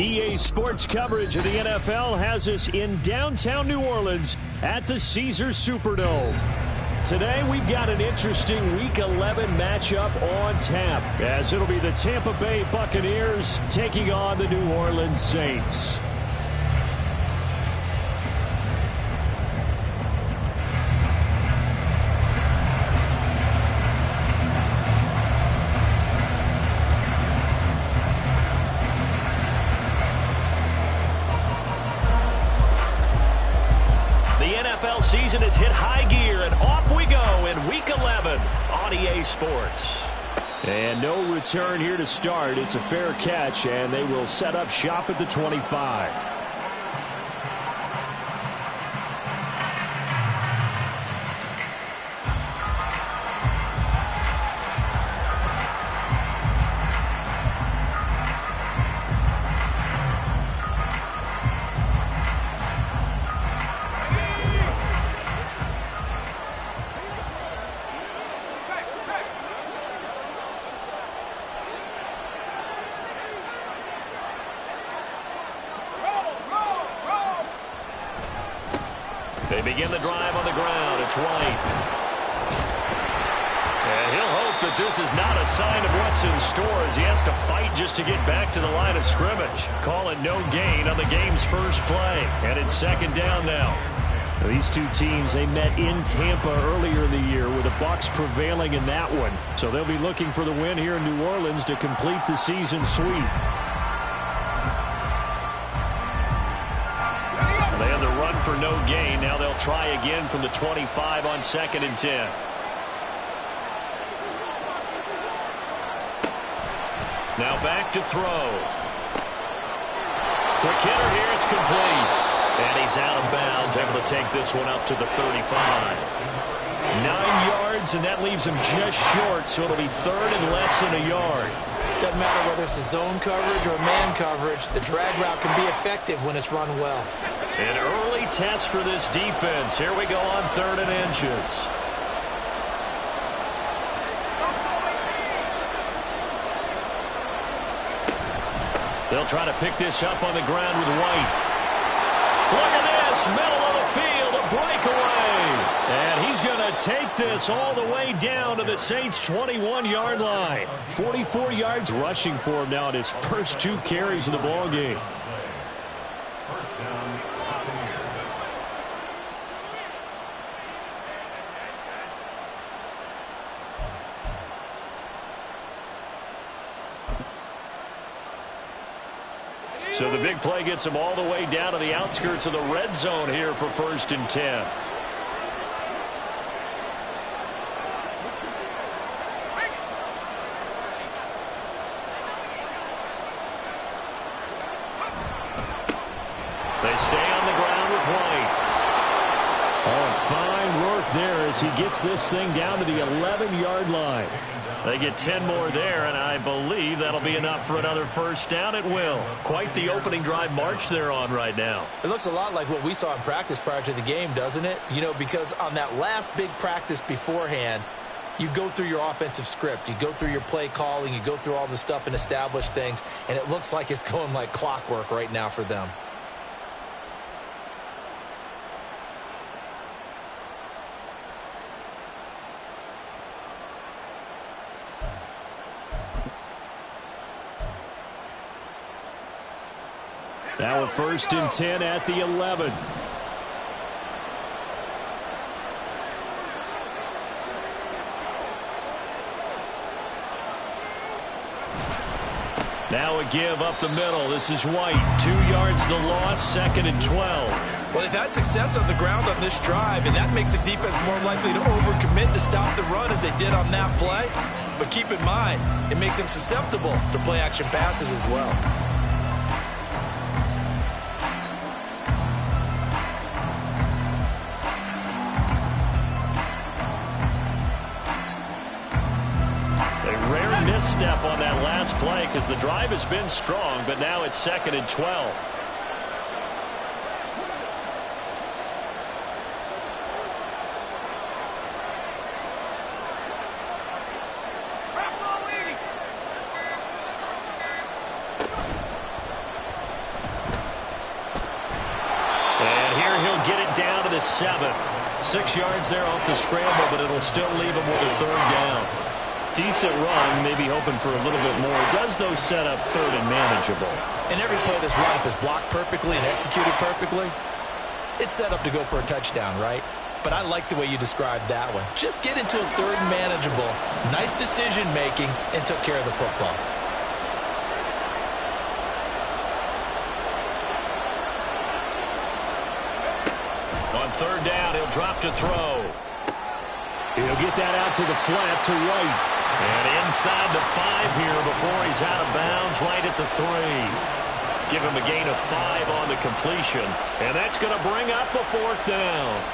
EA Sports coverage of the NFL has us in downtown New Orleans at the Caesars Superdome. Today, we've got an interesting Week 11 matchup on tap, as it'll be the Tampa Bay Buccaneers taking on the New Orleans Saints. Season has hit high gear, and off we go in Week 11 on EA Sports. And no return here to start. It's a fair catch, and they will set up shop at the 25. They begin the drive on the ground. It's White. And he'll hold hope that this is not a sign of what's in store as he has to fight just to get back to the line of scrimmage. Call it no gain on the game's first play. And it's second down now. These two teams, they met in Tampa earlier in the year with the Bucs prevailing in that one. So they'll be looking for the win here in New Orleans to complete the season sweep. They had the run for no gain. Now they'll try again from the 25 on 2nd and 10. Now back to throw. Quick hitter here. It's complete. And he's out of bounds, able to take this one up to the 35. 9 yards, and that leaves him just short, so it'll be third and less than a yard. Doesn't matter whether it's a zone coverage or man coverage. The drag route can be effective when it's run well. An early test for this defense. Here we go on 3rd and inches. They'll try to pick this up on the ground with White. Look at this, middle of the field, a breakaway. And he's going to take this all the way down to the Saints' 21-yard line. 44 yards rushing for him now in his first 2 carries of the ball game. So the big play gets him all the way down to the outskirts of the red zone here for 1st and 10. They stay on the ground with White. Oh, fine work there as he gets this thing down to the 11-yard line. They get 10 more there, and I believe that'll be enough for another first down. It will. Quite the opening drive march they're on right now. It looks a lot like what we saw in practice prior to the game, doesn't it? You know, because on that last big practice beforehand, you go through your offensive script. You go through your play calling. You go through all the stuff and establish things, and it looks like it's going like clockwork right now for them. Now a 1st and 10 at the 11. Now a give up the middle. This is White. 2 yards the loss, 2nd and 12. Well, they've had success on the ground on this drive, and that makes a defense more likely to overcommit to stop the run as they did on that play. But keep in mind, it makes them susceptible to play-action passes as well. Misstep on that last play because the drive has been strong, but now it's 2nd and 12. And here he'll get it down to the 7. 6 yards there off the scramble, but it'll still leave him with a 3rd down. Decent run, maybe hoping for a little bit more. It does, though, set up 3rd and manageable. And every play that's run, if it's blocked perfectly and executed perfectly, it's set up to go for a touchdown, right? But I like the way you described that one. Just get into a 3rd and manageable, nice decision-making, and took care of the football. On 3rd down, he'll drop to throw. He'll get that out to the flat to White. And inside the 5 here before he's out of bounds, right at the 3. Give him a gain of 5 on the completion. And that's going to bring up a 4th down.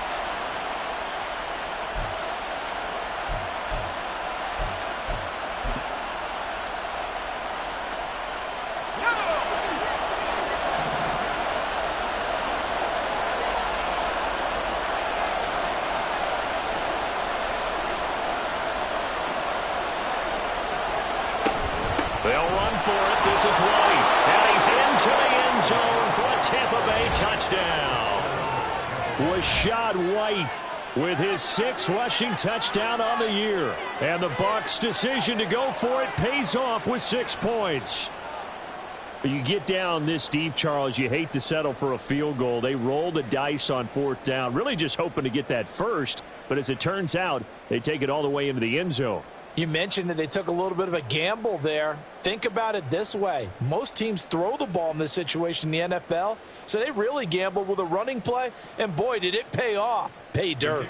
They'll run for it. This is White. And he's into the end zone for a Tampa Bay touchdown. Rashad White with his 6th rushing touchdown on the year. And the Bucs' decision to go for it pays off with 6 points. You get down this deep, Charles, you hate to settle for a field goal. They roll the dice on 4th down, really just hoping to get that first. But as it turns out, they take it all the way into the end zone. You mentioned that they took a little bit of a gamble there. Think about it this way. Most teams throw the ball in this situation in the NFL, so they really gambled with a running play, and boy, did it pay off. Pay dirt.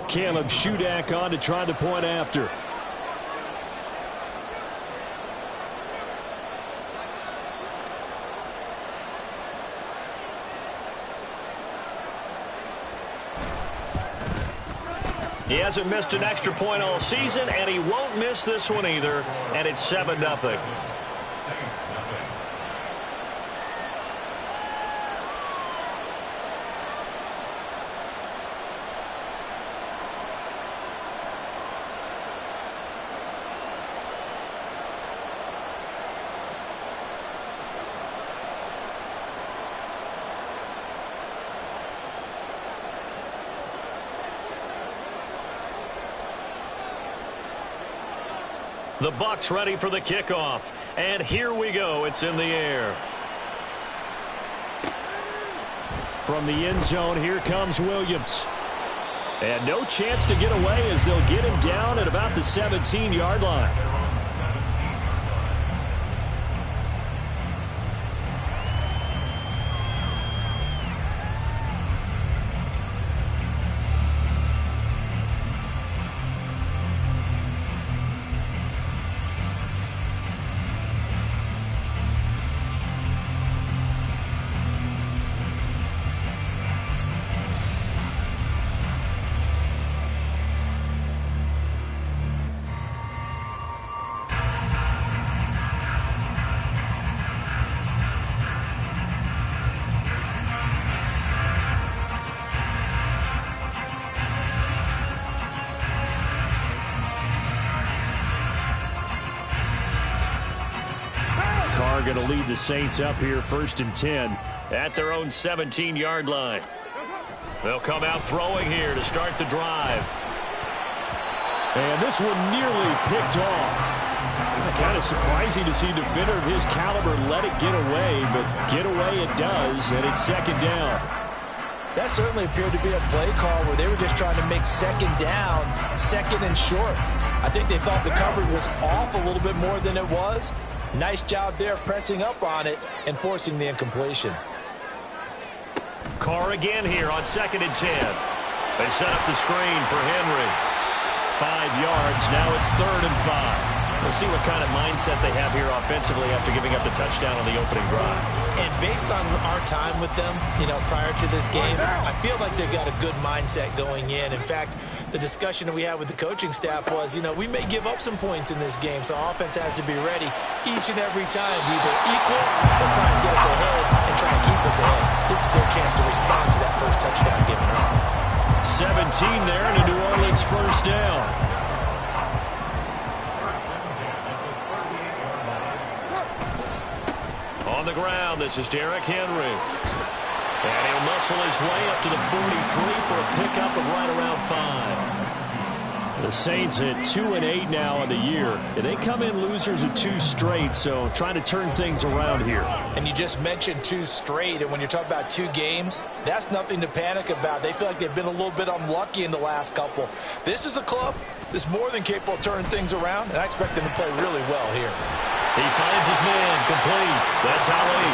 Caleb Shudak on to try the point after. He hasn't missed an extra point all season, and he won't miss this one either, and it's 7-0. The Bucs ready for the kickoff. And here we go. It's in the air. From the end zone, here comes Williams. And no chance to get away as they'll get him down at about the 17-yard line. Going to lead the Saints up here 1st and 10 at their own 17-yard line. They'll come out throwing here to start the drive. And this one nearly picked off. Kind of surprising to see a defender of his caliber let it get away, but get away it does, and it's 2nd down. That certainly appeared to be a play call where they were just trying to make 2nd down, 2nd and short. I think they thought the coverage was off a little bit more than it was. Nice job there pressing up on it and forcing the incompletion. Carr again here on 2nd and 10. They set up the screen for Henry. 5 yards. Now it's 3rd and 5. We'll see what kind of mindset they have here offensively after giving up the touchdown on the opening drive. And based on our time with them, prior to this game, I feel like they've got a good mindset going in. In fact, the discussion that we had with the coaching staff was, we may give up some points in this game, so our offense has to be ready each and every time to either equal or try and get us ahead and try and keep us ahead. This is their chance to respond to that first touchdown given up. 17 there and a New Orleans 1st down. On the ground, this is Derrick Henry. And he'll muscle his way up to the 43 for a pickup of right around 5. The Saints at 2-8 now in the year. They come in losers of 2 straight, so trying to turn things around here. And you just mentioned 2 straight, and when you're talking about 2 games, that's nothing to panic about. They feel like they've been a little bit unlucky in the last couple. This is a club that's more than capable of turning things around, and I expect them to play really well here. He finds his man complete. That's Ali.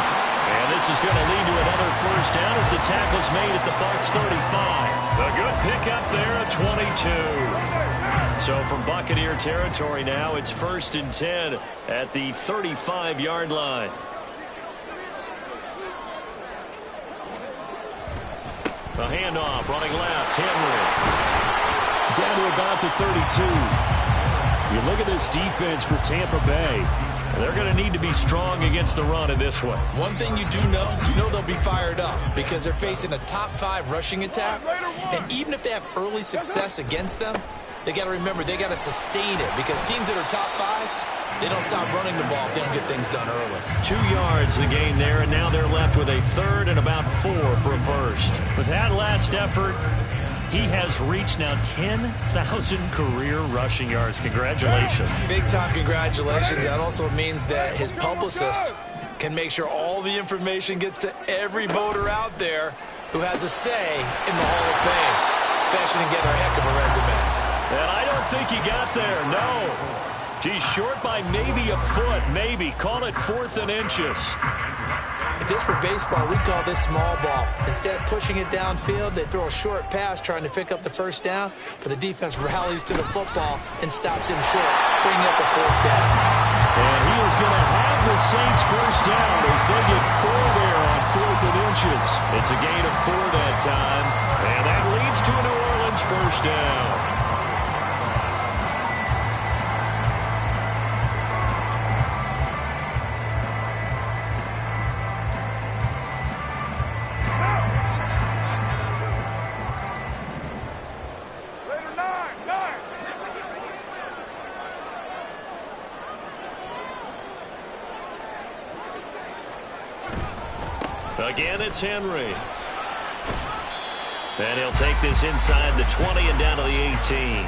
And this is going to lead to another 1st down as the tackle's made at the Bucs 35. A good pickup there at 22. So from Buccaneer territory now, it's 1st and 10 at the 35-yard line. A handoff, running left, Henry. Down to about the 32. You look at this defense for Tampa Bay. They're going to need to be strong against the run in this one. One thing you do know, they'll be fired up because they're facing a top 5 rushing attack. And even if they have early success against them, they got to remember they got to sustain it because teams that are top 5, they don't stop running the ball if they don't get things done early. 2 yards the gain there, and now they're left with a 3rd and about 4 for a first. With that last effort, He has reached now 10,000 career rushing yards. Congratulations. Big-time congratulations. That also means that his publicist can make sure all the information gets to every voter out there who has a say in the Hall of Fame. Fashioning together a heck of a resume. And I don't think he got there, no. He's short by maybe a foot, maybe. Call it 4th and inches. If this were baseball, we'd call this small ball. Instead of pushing it downfield, they throw a short pass trying to pick up the first down, but the defense rallies to the football and stops him short, bringing up a 4th down. And he is going to have the Saints first down as they get 4 there on 4th and inches. It's a gain of 4 that time, and that leads to a New Orleans first down. Again, it's Henry. And he'll take this inside the 20 and down to the 18.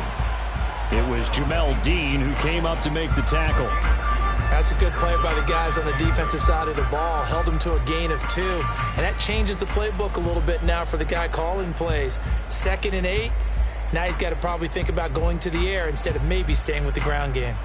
It was Jamel Dean who came up to make the tackle. That's a good play by the guys on the defensive side of the ball. Held him to a gain of 2. And that changes the playbook a little bit now for the guy calling plays. 2nd and 8. Now he's got to probably think about going to the air instead of maybe staying with the ground game.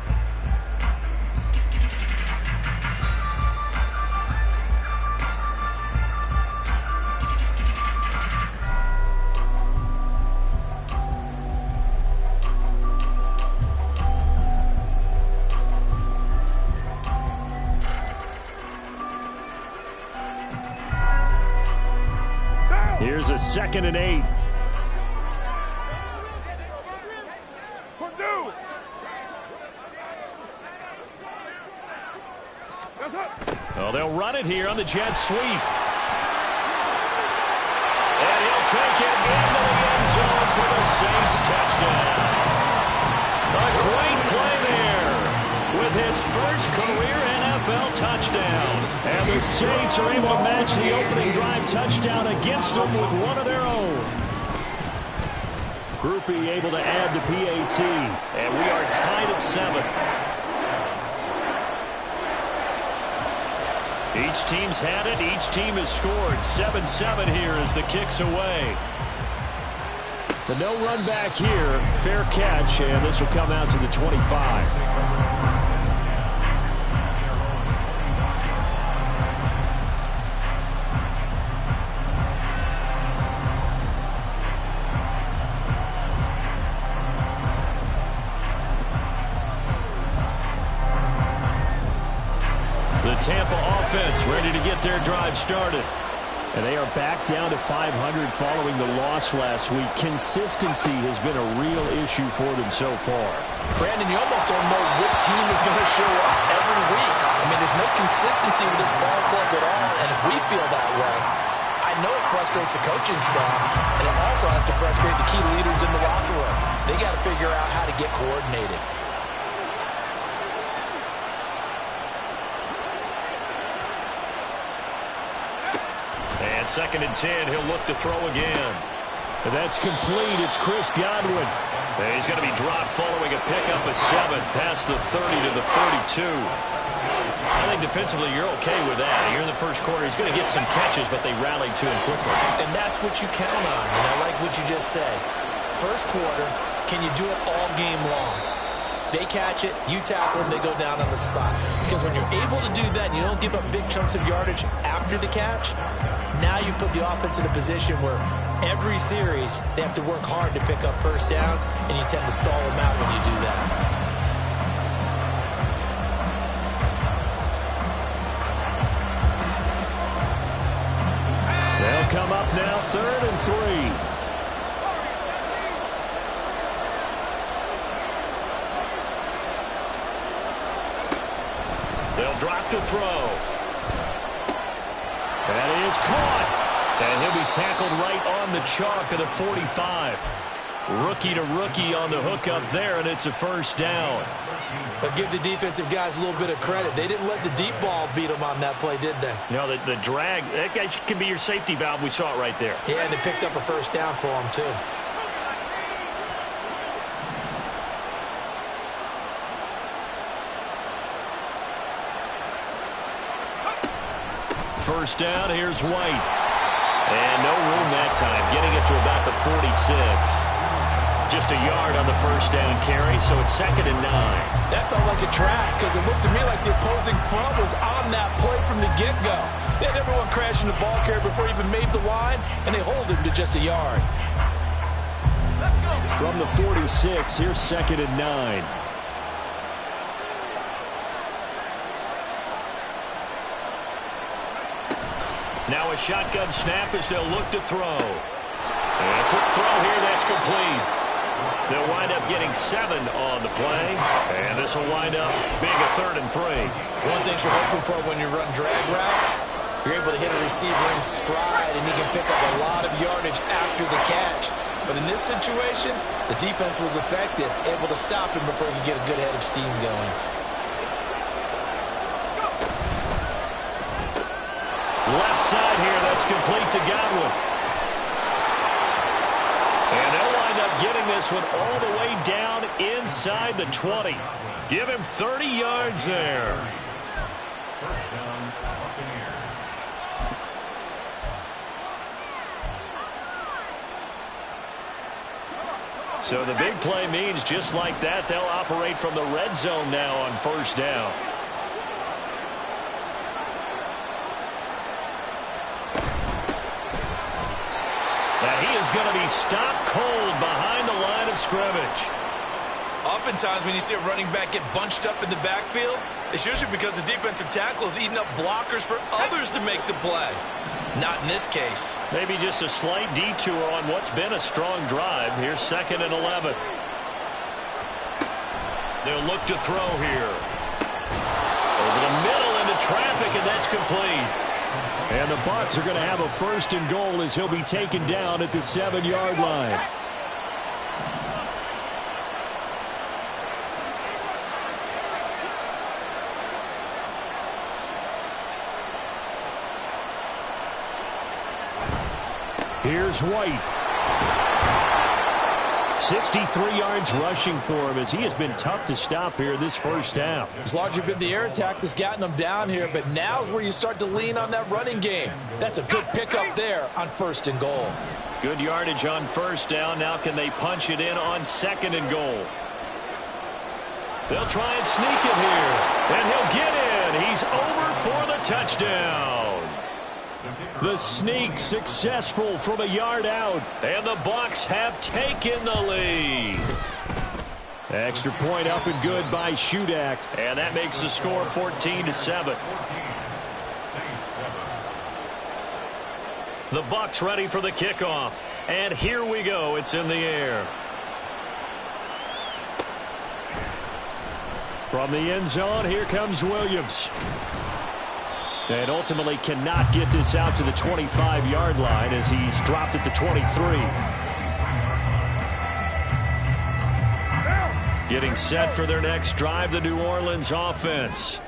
Here's a 2nd and 8. Oh, they'll run it here on the jet sweep. And he'll take it into the end zone for the Saints touchdown. A great play there with his first career NFL touchdown. And the Saints are able to match the opening drive touchdown against them with one of their own. Groupie able to add the PAT. And we are tied at 7. Each team's had it. Each team has scored. 7-7 here as the kick's away. The no run back here. Fair catch, and this will come out to the 25. Tampa offense ready to get their drive started. And they are back down to 500 following the loss last week. Consistency has been a real issue for them so far. Brandon, you almost don't know what team is going to show up every week. I mean, there's no consistency with this ball club at all, and if we feel that way, I know it frustrates the coaching staff, and it also has to frustrate the key leaders in the locker room. They got to figure out how to get coordinated. And 2nd and 10, he'll look to throw again. And that's complete. It's Chris Godwin. And he's going to be dropped following a pickup of 7 past the 30 to the 32. I think defensively you're okay with that. Here in the first quarter, he's going to get some catches, but they rallied to him quickly. And that's what you count on, and I like what you just said. First quarter, can you do it all game long? They catch it, you tackle them, they go down on the spot. Because when you're able to do that and you don't give up big chunks of yardage after the catch, now you put the offense in a position where every series they have to work hard to pick up first downs, and you tend to stall them out when you do that. They'll come up now 3rd and 3. They'll drop to throw. That is caught. And he'll be tackled right on the chalk of the 45. Rookie to rookie on the hook up there, and it's a first down. But give the defensive guys a little bit of credit. They didn't let the deep ball beat them on that play, did they? No, the drag, that guy can be your safety valve. We saw it right there. Yeah, and they picked up a first down for him, too. first down. Here's White. And no room that time, getting it to about the 46. Just a yard on the first down carry, so it's 2nd and 9. That felt like a trap because it looked to me like the opposing front was on that play from the get-go. They had everyone crashing the ball carrier before he even made the line, and they hold him to just a yard. From the 46, here's 2nd and 9. Now a shotgun snap as they'll look to throw. And a quick throw here, that's complete. They'll wind up getting 7 on the play. And this will wind up being a 3rd and 3. One thing you're hoping for when you run drag routes, you're able to hit a receiver in stride, and he can pick up a lot of yardage after the catch. But in this situation, the defense was effective, able to stop him before he could get a good head of steam going. Left side here, that's complete to Godwin. And they'll wind up getting this one all the way down inside the 20. Give him 30 yards there. First down, Buccaneers. So the big play means just like that, they'll operate from the red zone now on first down. Now he is going to be stopped cold behind the line of scrimmage. Oftentimes when you see a running back get bunched up in the backfield, it's usually because the defensive tackle is eating up blockers for others to make the play. Not in this case. Maybe just a slight detour on what's been a strong drive. Here's 2nd and 11. They'll look to throw here. Over the middle into traffic, and that's complete. And the Bucs are going to have a 1st and goal as he'll be taken down at the 7-yard line. Here's White. 63 yards rushing for him as he has been tough to stop here this first half. It's largely been the air attack that's gotten them down here, but now's where you start to lean on that running game. That's a good pickup there on 1st and goal. Good yardage on first down. Now can they punch it in on 2nd and goal? They'll try and sneak it here. And he'll get in. He's over for the touchdown. The sneak successful from a yard out. And the Bucs have taken the lead. Extra point up and good by Shudak. And that makes the score 14-7. The Bucs ready for the kickoff. And here we go. It's in the air. From the end zone, here comes Williams. And ultimately cannot get this out to the 25-yard line as he's dropped at the 23. Getting set for their next drive, the New Orleans offense.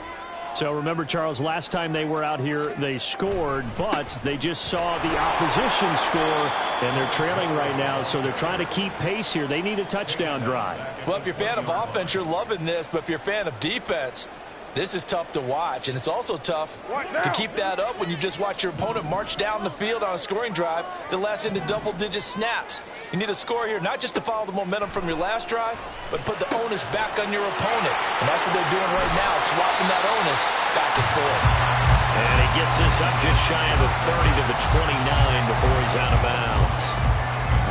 So remember, Charles, last time they were out here, they scored, but they just saw the opposition score, and they're trailing right now, so they're trying to keep pace here. They need a touchdown drive. Well, if you're a fan of offense, you're loving this, but if you're a fan of defense, this is tough to watch, and it's also tough to keep that up when you just watch your opponent march down the field on a scoring drive that lasts into double-digit snaps. You need a score here, not just to follow the momentum from your last drive, but put the onus back on your opponent. And that's what they're doing right now, swapping that onus back and forth. And he gets this up just shy of the 30 to the 29 before he's out of bounds.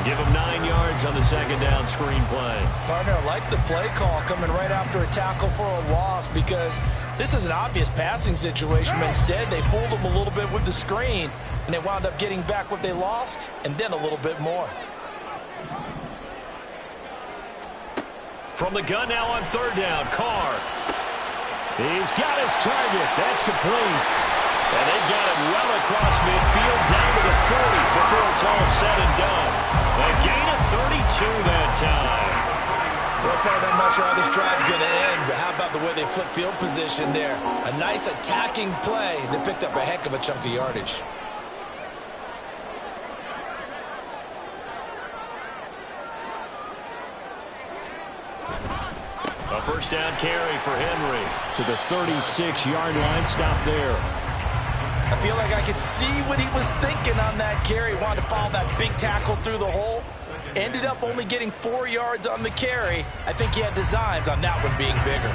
Give him 9 yards on the 2nd down screen play. Partner, I like the play call coming right after a tackle for a loss because this is an obvious passing situation, but instead they fooled him a little bit with the screen, and they wound up getting back what they lost and then a little bit more. From the gun now on 3rd down, Carr. He's got his target. That's complete. And they've got it well across midfield down to the 40 before it's all said and done. A gain of 32 that time. Well, Pat, I'm not sure how this drive's going to end, but how about the way they flip field position there? A nice attacking play that picked up a heck of a chunk of yardage. A 1st down carry for Henry. To the 36-yard line, stop there. I feel like I could see what he was thinking on that carry. Wanted to follow that big tackle through the hole. Ended up only getting 4 yards on the carry. I think he had designs on that one being bigger.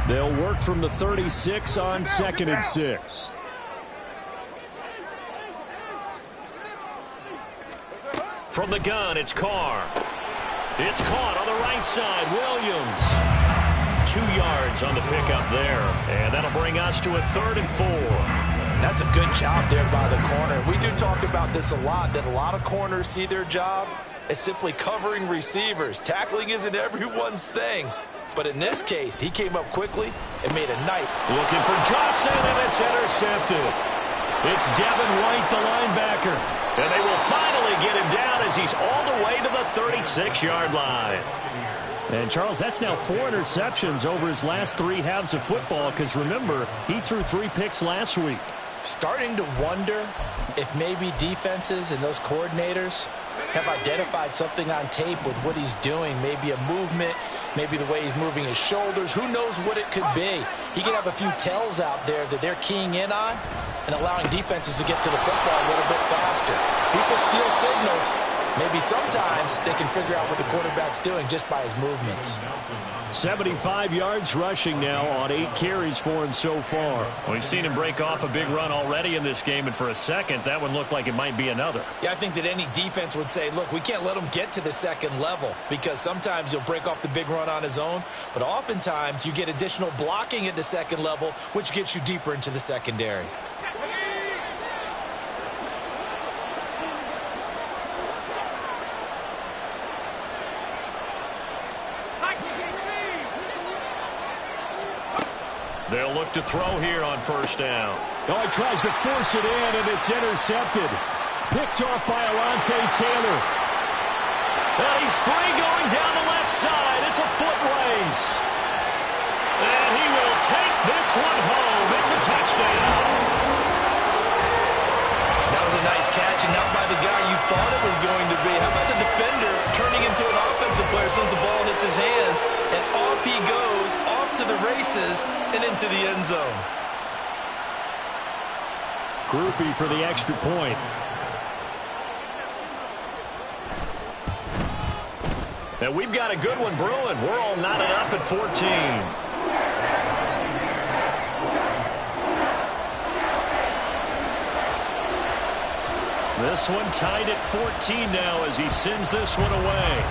They'll work from the 36 on 2nd and 6. From the gun, it's Carr. It's caught on the right side. Williams. 2 yards on the pickup there. And that'll bring us to a 3rd and 4. That's a good job there by the corner. We do talk about this a lot, that a lot of corners see their job as simply covering receivers. Tackling isn't everyone's thing. But in this case, he came up quickly and made a nice. Looking for Johnson, and it's intercepted. It's Devin White, the linebacker. And they will finally get him down as he's all the way to the 36-yard line. And, Charles, that's now 4 interceptions over his last 3 halves of football because, remember, he threw 3 picks last week. Starting to wonder if maybe defenses and those coordinators have identified something on tape with what he's doing. Maybe a movement, maybe the way he's moving his shoulders. Who knows what it could be? He could have a few tells out there that they're keying in on and allowing defenses to get to the football a little bit faster. People steal signals. Maybe sometimes they can figure out what the quarterback's doing just by his movements. 75 yards rushing now on 8 carries for him so far. We've seen him break off a big run already in this game, and for a second, that one looked like it might be another. Yeah, I think that any defense would say, look, we can't let him get to the second level because sometimes he'll break off the big run on his own, but oftentimes you get additional blocking at the second level, which gets you deeper into the secondary. They'll look to throw here on 1st down. Oh, he tries to force it in, and it's intercepted. Picked off by Alontae Taylor. And he's free going down the left side. It's a foot race. And he will take this one home. It's a touchdown. That was a nice catch, and not by the guy you thought it was going to be. How about the defender turning into an offensive player as soon as the ball hits his hands, and off he goes, off to the races, and into the end zone. Groupie for the extra point. And we've got a good one brewing. We're all knotted up at 14. This one tied at 14 now as he sends this one away.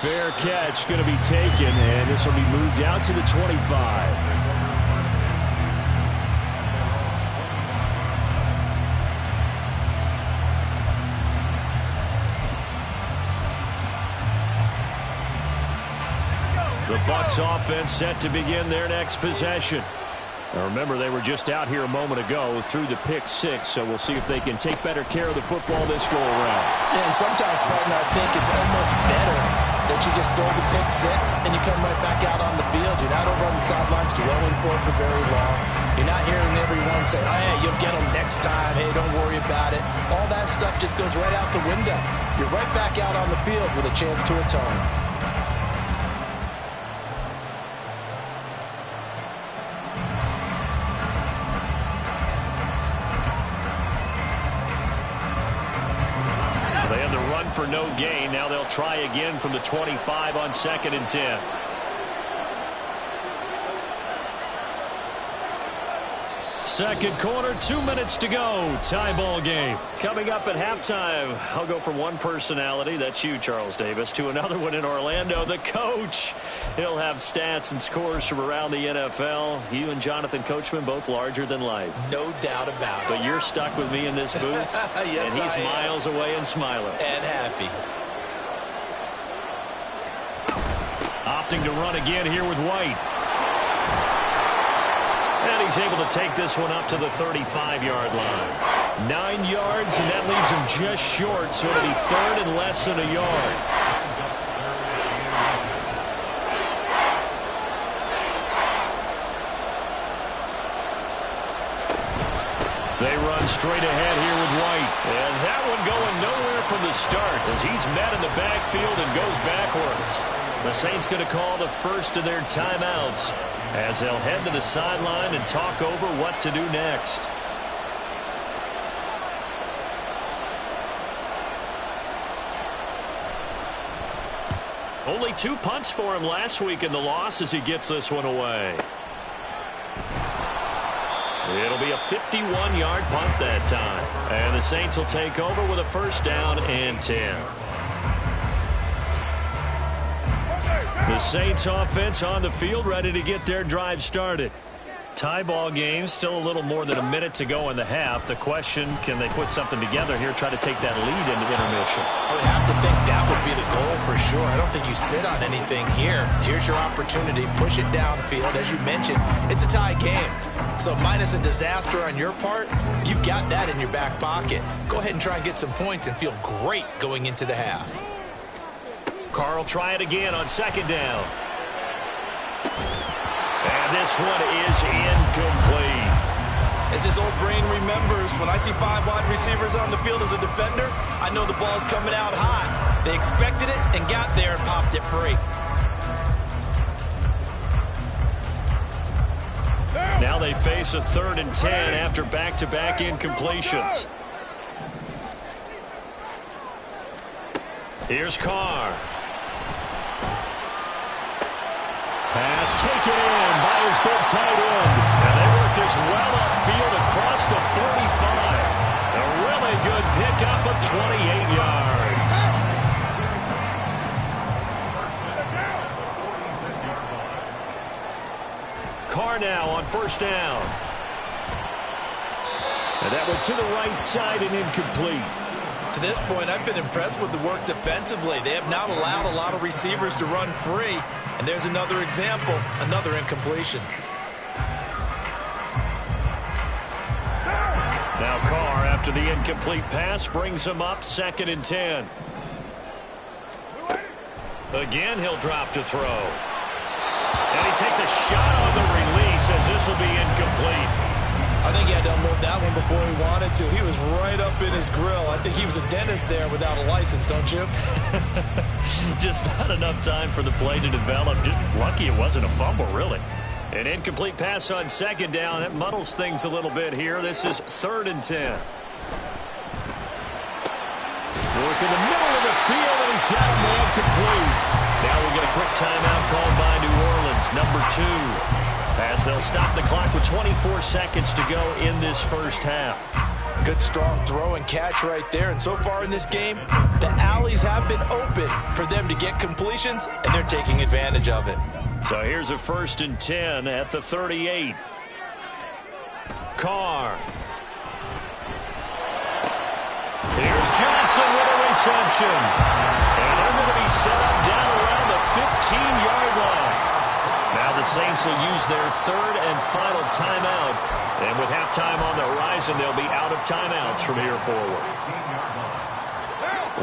Fair catch going to be taken, and this will be moved out to the 25. The Bucs offense set to begin their next possession. Now remember, they were just out here a moment ago through the pick 6, so we'll see if they can take better care of the football this go around. Yeah, and sometimes, partner, I think it's almost better that you just throw the pick 6 and you come right back out on the field. You're not over on the sidelines dwelling for it for very long. You're not hearing everyone say, oh, hey, you'll get them next time. Hey, don't worry about it. All that stuff just goes right out the window. You're right back out on the field with a chance to atone. For no gain. Now they'll try again from the 25 on 2nd and 10. Second quarter, 2 minutes to go. Tie ball game. Coming up at halftime, I'll go from one personality, that's you, Charles Davis, to another one in Orlando, the coach. He'll have stats and scores from around the NFL. You and Jonathan Coachman, both larger than life. No doubt about it. But you're stuck with me in this booth, yes, and he's miles away and smiling. And happy. Opting to run again here with White. And he's able to take this one up to the 35-yard line. 9 yards, and that leaves him just short, so it'll be 3rd and less than a yard. They run straight ahead here with White. And that one going nowhere from the start as he's met in the backfield and goes backwards. The Saints going to call the first of their timeouts. as they'll head to the sideline and talk over what to do next. Only 2 punts for him last week in the loss as he gets this one away. It'll be a 51-yard punt that time. And the Saints will take over with a first down and 10. The Saints offense on the field ready to get their drive started. Tie ball game, still a little more than a minute to go in the half. The question, can they put something together here, try to take that lead into intermission? I would have to think that would be the goal for sure. I don't think you sit on anything here. Here's your opportunity. Push it downfield. As you mentioned, it's a tie game. So minus a disaster on your part, you've got that in your back pocket. Go ahead and try and get some points and feel great going into the half. Carr will try it again on second down. And this one is incomplete. As his old brain remembers, when I see 5 wide receivers on the field as a defender, I know the ball's coming out high. They expected it and got there and popped it free. Now they face a 3rd and 10 after back-to-back incompletions. Here's Carr. Pass taken in by his big tight end. And they work this well upfield across the 45. A really good pickup of 28 yards. Carr now on first down. And that went to the right side and incomplete. To this point, I've been impressed with the work defensively. They have not allowed a lot of receivers to run free. And there's another example, another incompletion. Now Carr, after the incomplete pass, brings him up 2nd and 10. Again, he'll drop to throw. And he takes a shot on the release as this will be incomplete. I think he had to unload that one before he wanted to. He was right up in his grill. I think he was a dentist there without a license, don't you? Just not enough time for the play to develop. Just lucky it wasn't a fumble, really. An incomplete pass on second down. That muddles things a little bit here. This is 3rd and 10. Work in the middle of the field, and he's got a man complete. Now we'll get a quick timeout called by New Orleans, number 2. As they'll stop the clock with 24 seconds to go in this first half. Good strong throw and catch right there. And so far in this game, the alleys have been open for them to get completions, and they're taking advantage of it. So here's a 1st and 10 at the 38. Carr. Here's Johnson with a reception. And they're going to be set up down around the 15-yard line. Now the Saints will use their 3rd and final timeout. And with halftime on the horizon, they'll be out of timeouts from here forward.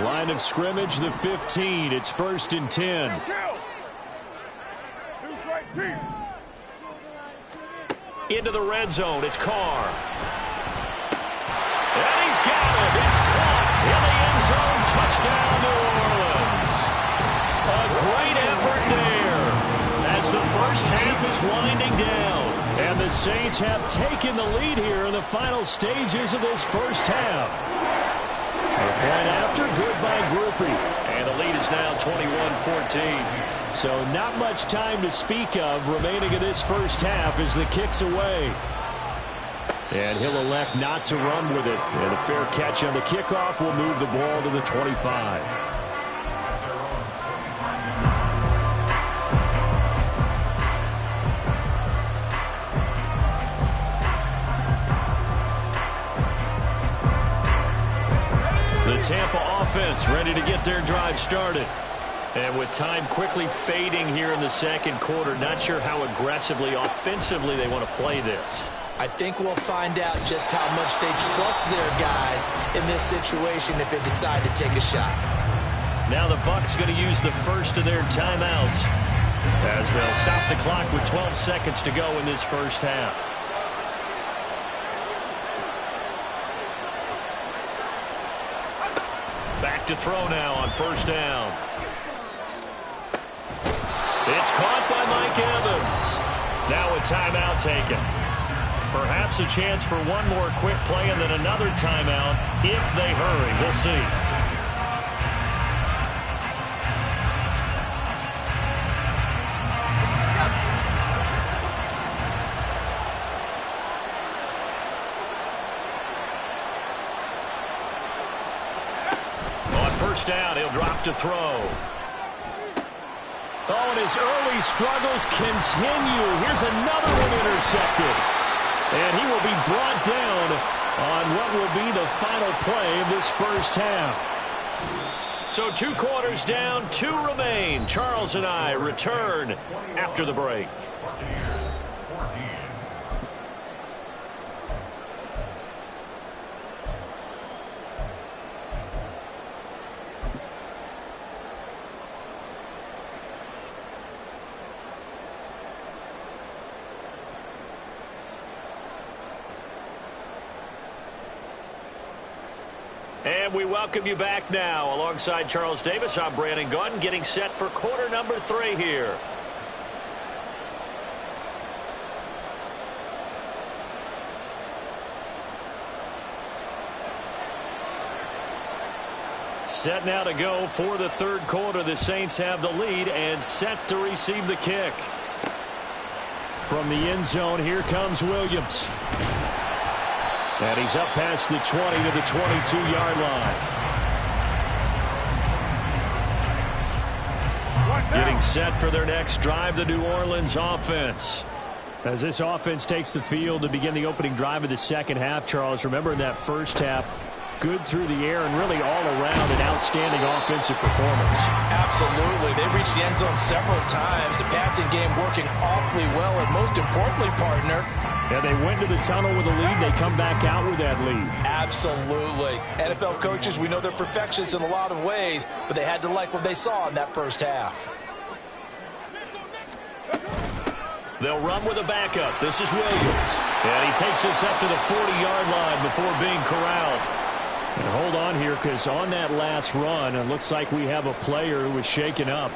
Line of scrimmage, the 15. It's 1st and 10. Into the red zone, it's Carr. And he's got it. It's caught in the end zone. Touchdown, New Orleans. A great effort there as the first half is winding down. And the Saints have taken the lead here in the final stages of this first half. A point after, good by Groupie. And the lead is now 21-14. So not much time to speak of remaining in this first half as the kick's away. And he'll elect not to run with it. And a fair catch on the kickoff will move the ball to the 25. The Tampa offense ready to get their drive started. And with time quickly fading here in the second quarter, not sure how aggressively, offensively they want to play this. I think we'll find out just how much they trust their guys in this situation if they decide to take a shot. Now the Bucs going to use the first of their timeouts as they'll stop the clock with 12 seconds to go in this first half. Back to throw now on first down. It's caught by Mike Evans. Now a timeout taken. Perhaps a chance for one more quick play and then another timeout if they hurry. We'll see. On first down, he'll drop to throw. Oh, and his early struggles continue. Here's another one intercepted. And he will be brought down on what will be the final play of this first half. So 2 quarters down, 2 remain. Charles and I return after the break. And we welcome you back now. Alongside Charles Davis, I'm Brandon Gunn, getting set for quarter number 3 here. Set now to go for the third quarter. The Saints have the lead and set to receive the kick. From the end zone, here comes Williams. And he's up past the 20 to the 22-yard line. Getting set for their next drive, the New Orleans offense. As this offense takes the field to begin the opening drive of the second half, Charles, remember in that first half, good through the air and really all around an outstanding offensive performance. Absolutely. They reached the end zone several times. The passing game working awfully well, and most importantly, partner, yeah, they went to the tunnel with a lead. They come back out with that lead. Absolutely. NFL coaches, we know they're perfectionists in a lot of ways, but they had to like what they saw in that first half. They'll run with a backup. This is Williams. And he takes this up to the 40-yard line before being corralled. And hold on here, because on that last run, it looks like we have a player who was shaken up.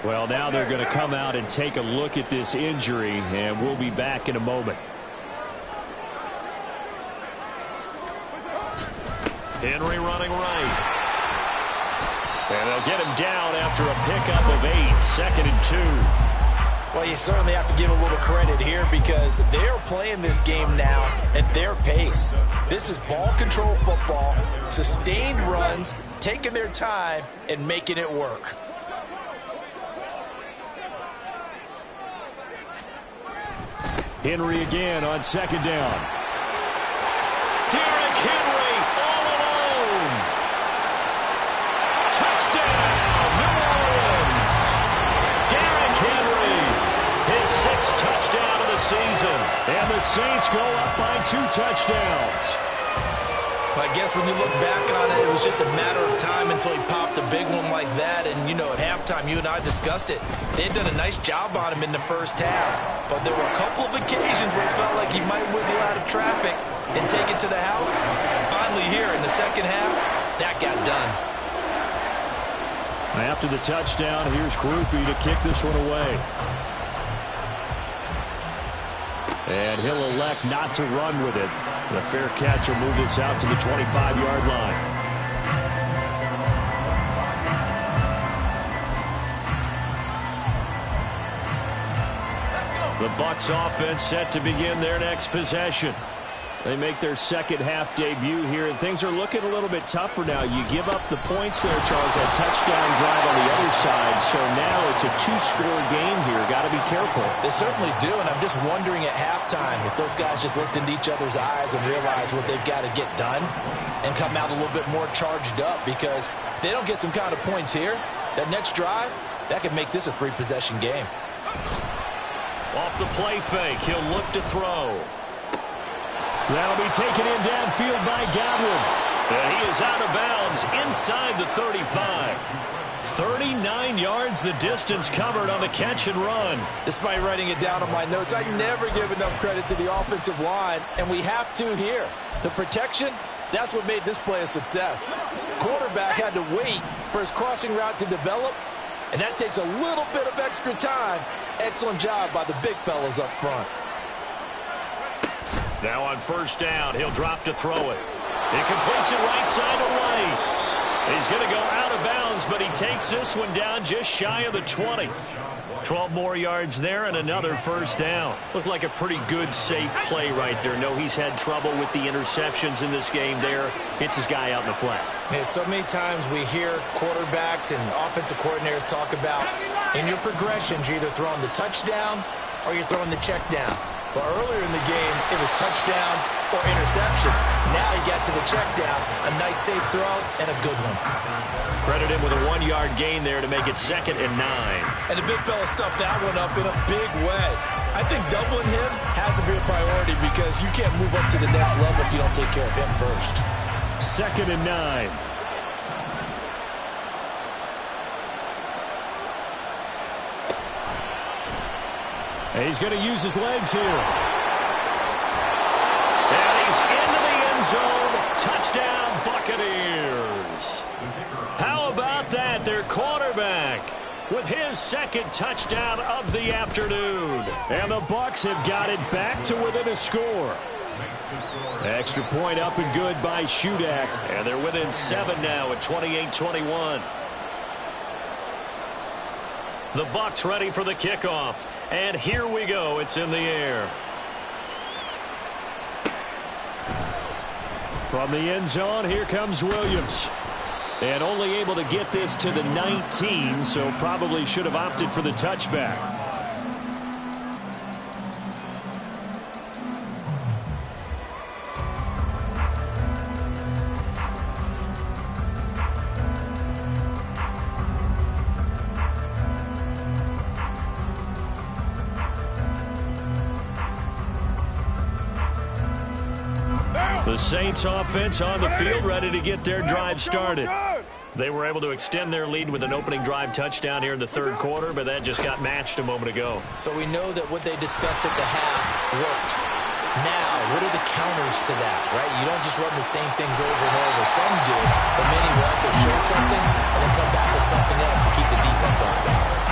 Well, now they're going to come out and take a look at this injury, and we'll be back in a moment. Henry running right. And they'll get him down after a pickup of 8, 2nd and 2. Well, you certainly have to give a little credit here because they're playing this game now at their pace. This is ball control football, sustained runs, taking their time and making it work. Henry again on 2nd down. Derrick Henry all alone. Touchdown, New Orleans. Derrick Henry, his 6th touchdown of the season. And the Saints go up by 2 touchdowns. I guess when you look back on it, it was just a matter of time until he popped a big one like that. And, you know, at halftime, you and I discussed it. They had done a nice job on him in the first half. But there were a couple of occasions where it felt like he might wiggle out of traffic and take it to the house. Finally here in the second half, that got done. After the touchdown, here's Groupie to kick this one away. And he'll elect not to run with it. The fair catch will move this out to the 25-yard line. The Bucs offense set to begin their next possession. They make their second half debut here, and things are looking a little bit tougher now. You give up the points there, Charles, that touchdown drive on the other side. So now it's a 2-score game here. Got to be careful. They certainly do, and I'm just wondering at halftime if those guys just looked into each other's eyes and realized what they've got to get done and come out a little bit more charged up, because if they don't get some kind of points here, that next drive, that could make this a 3-possession game. Off the play fake, he'll look to throw. That'll be taken in downfield by Godwin. And he is out of bounds inside the 35. 39 yards the distance covered on the catch and run. Despite writing it down on my notes, I never give enough credit to the offensive line, and we have to here. The protection, that's what made this play a success. Quarterback had to wait for his crossing route to develop, and that takes a little bit of extra time, Excellent job by the big fellas up front. Now on first down, he'll drop to throw it. He completes it right side away. He's going to go out of bounds, but he takes this one down just shy of the 20. 12 more yards there and another first down. Looked like a pretty good, safe play right there. No, he's had trouble with the interceptions in this game there. Hits his guy out in the flat. Man, so many times we hear quarterbacks and offensive coordinators talk about in your progressions, you're either throwing the touchdown or you're throwing the check down. But earlier in the game, it was touchdown or interception. Now he got to the check down. A nice safe throw and a good one. Credit him with a 1-yard gain there to make it 2nd and 9. And the big fella stuffed that one up in a big way. I think doubling him has to be a priority because you can't move up to the next level if you don't take care of him first. 2nd and 9. And he's going to use his legs here. And he's into the end zone. Touchdown, Buccaneers. How about that? Their quarterback with his 2nd touchdown of the afternoon. And the Bucs have got it back to within a score. Extra point up and good by Shudak. And they're within 7 now at 28-21. The Bucs ready for the kickoff. And here we go. It's in the air. From the end zone, here comes Williams. And only able to get this to the 19, so probably should have opted for the touchback. The Saints offense on the field, ready to get their drive started. They were able to extend their lead with an opening drive touchdown here in the 3rd quarter, but that just got matched a moment ago. So we know that what they discussed at the half worked. Now, what are the counters to that, right? You don't just run the same things over and over. Some do, but many will also show something and then come back with something else to keep the defense off balance.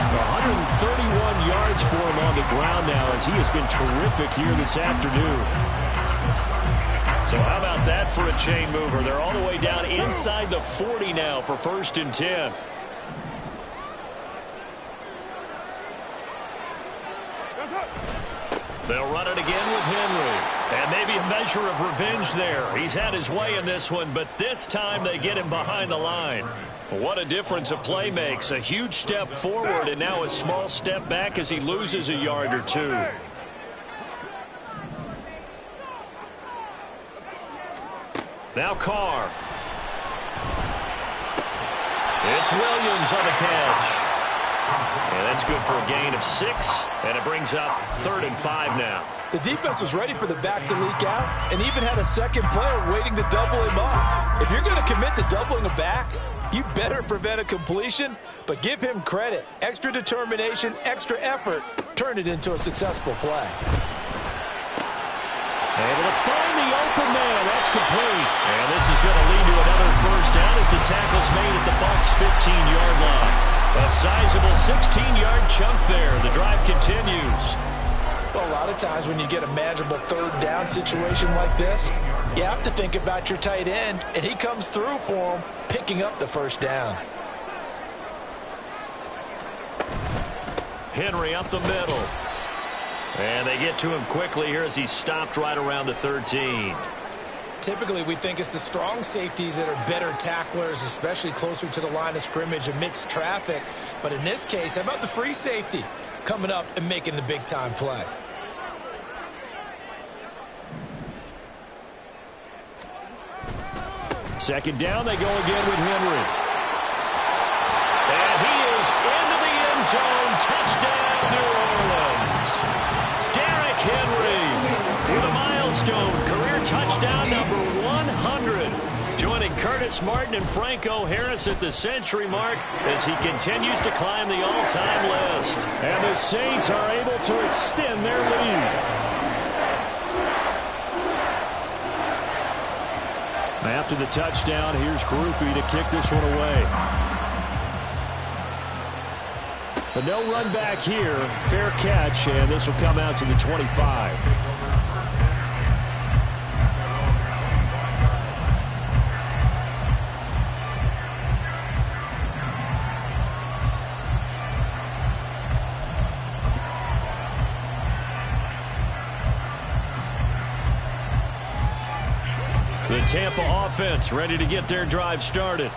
131 yards for him on the ground now as he has been terrific here this afternoon. So how about that for a chain mover? They're all the way down inside the 40 now for 1st and 10. They'll run it again with Henry. And maybe a measure of revenge there. He's had his way in this one, but this time they get him behind the line. What a difference a play makes. A huge step forward and now a small step back as he loses a yard or two. Now Carr. It's Williams on the catch. And that's good for a gain of 6. And it brings up 3rd and 5 now. The defense was ready for the back to leak out and even had a second player waiting to double him up. If you're going to commit to doubling a back, you better prevent a completion, but give him credit. Extra determination, extra effort, turn it into a successful play. Able to find the open man. That's complete. And this is going to lead to another first down as the tackle's made at the Bucs' 15-yard line. A sizable 16-yard chunk there. The drive continues. Well, a lot of times when you get a manageable 3rd down situation like this, you have to think about your tight end, and he comes through for him, picking up the first down. Henry up the middle. And they get to him quickly here as he's stopped right around the 13. Typically, we think it's the strong safeties that are better tacklers, especially closer to the line of scrimmage amidst traffic. But in this case, how about the free safety coming up and making the big-time play? Second down, they go again with Henry. And he is into the end zone. Touchdown, New Orleans. Derrick Henry with a milestone career touchdown number 100. Joining Curtis Martin and Franco Harris at the century mark as he continues to climb the all-time list. And the Saints are able to extend their lead. After the touchdown, here's Groupie to kick this one away. But no run back here. Fair catch, and this will come out to the 25. The Tampa offense ready to get their drive started.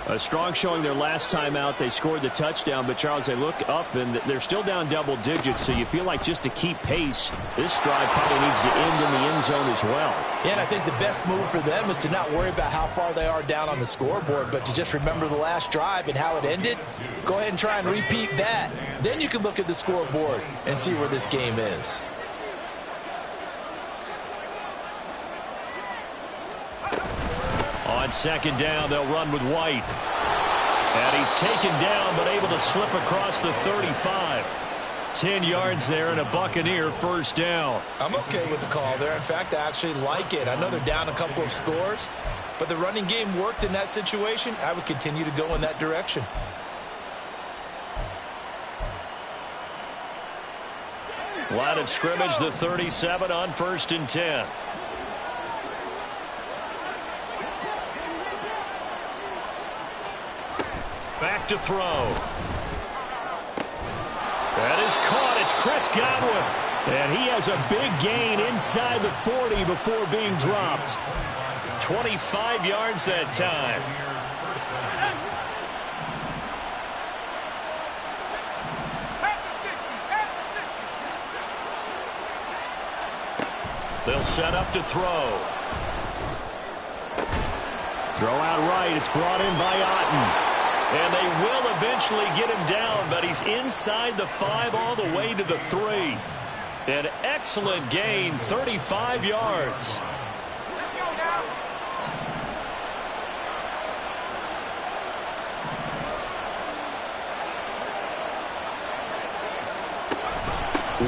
A strong showing their last time out. They scored the touchdown, but, Charles, they look up, and they're still down double digits, so you feel like just to keep pace, this drive probably needs to end in the end zone as well. Yeah, and I think the best move for them is to not worry about how far they are down on the scoreboard, but to just remember the last drive and how it ended. Go ahead and try and repeat that. Then you can look at the scoreboard and see where this game is. On second down, they'll run with White. And he's taken down, but able to slip across the 35. 10 yards there and a Buccaneer first down. I'm okay with the call there. In fact, I actually like it. I know they're down a couple of scores, but the running game worked in that situation. I would continue to go in that direction. Line of scrimmage, the 37 on 1st and 10. Back to throw. That is caught. It's Chris Godwin. And he has a big gain inside the 40 before being dropped. 25 yards that time. They'll set up to throw. Throw out right. It's brought in by Otten. And they will eventually get him down, but he's inside the 5 all the way to the 3. An excellent gain, 35 yards.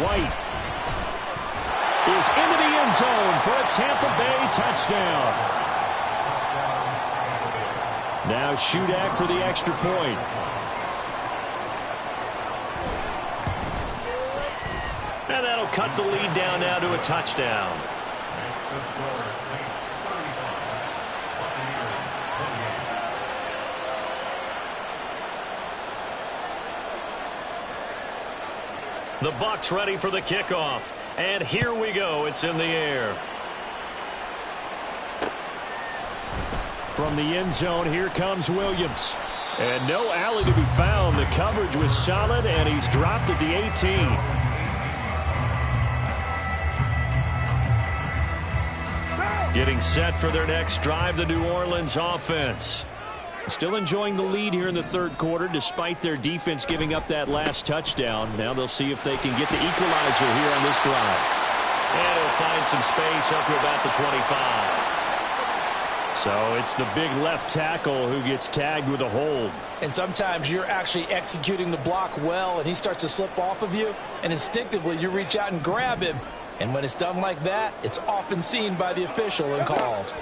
White is into the end zone for a Tampa Bay touchdown. Now Shudak for the extra point. And that'll cut the lead down now to a touchdown. Makes the score Saints 31, Buccaneers 28. The Bucs ready for the kickoff. And here we go. It's in the air. From the end zone, here comes Williams. And no alley to be found. The coverage was solid, and he's dropped at the 18. Getting set for their next drive, the New Orleans offense. Still enjoying the lead here in the third quarter, despite their defense giving up that last touchdown. Now they'll see if they can get the equalizer here on this drive. And he'll find some space up to about the 25. So it's the big left tackle who gets tagged with a hold. And sometimes you're actually executing the block well, and he starts to slip off of you, and instinctively you reach out and grab him. And when it's done like that, it's often seen by the official and called.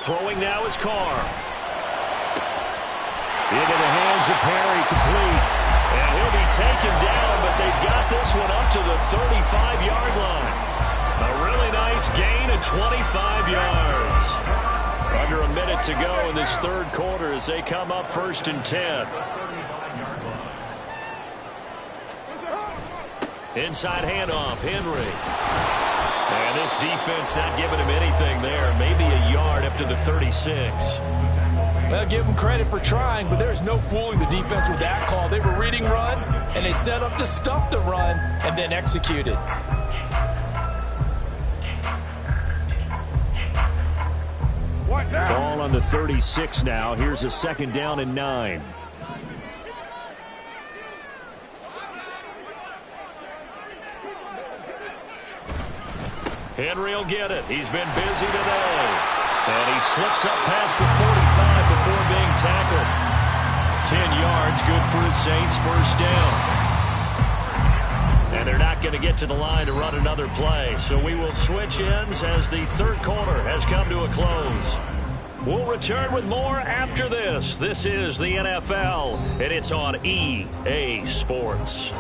Throwing now is Carr. Into the hands of Perry, complete. And he'll be taken down, but they've got this one up to the 35-yard line. A really nice gain of 25 yards. Under a minute to go in this third quarter as they come up 1st and 10. Inside handoff, Henry. And this defense not giving him anything there. Maybe a yard up to the 36. Well, give them credit for trying, but there's no fooling the defense with that call. They were reading run, and they set up to stuff the run and then executed. Ball on the 36 now. Here's a 2nd down and 9. Henry will get it. He's been busy today. And he slips up past the 45 before being tackled. 10 yards, good for the Saints, first down. And they're not going to get to the line to run another play. So we will switch ends as the third quarter has come to a close. We'll return with more after this. This is the NFL, and it's on EA Sports.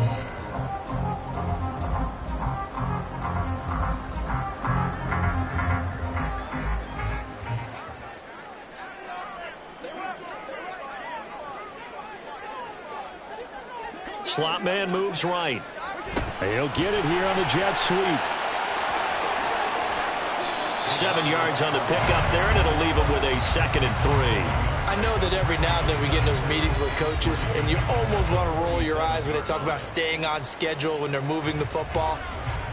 Slot man moves right. He'll get it here on the jet sweep. 7 yards on the pickup there, and it'll leave him with a 2nd and 3. I know that every now and then we get in those meetings with coaches, and you almost want to roll your eyes when they talk about staying on schedule when they're moving the football.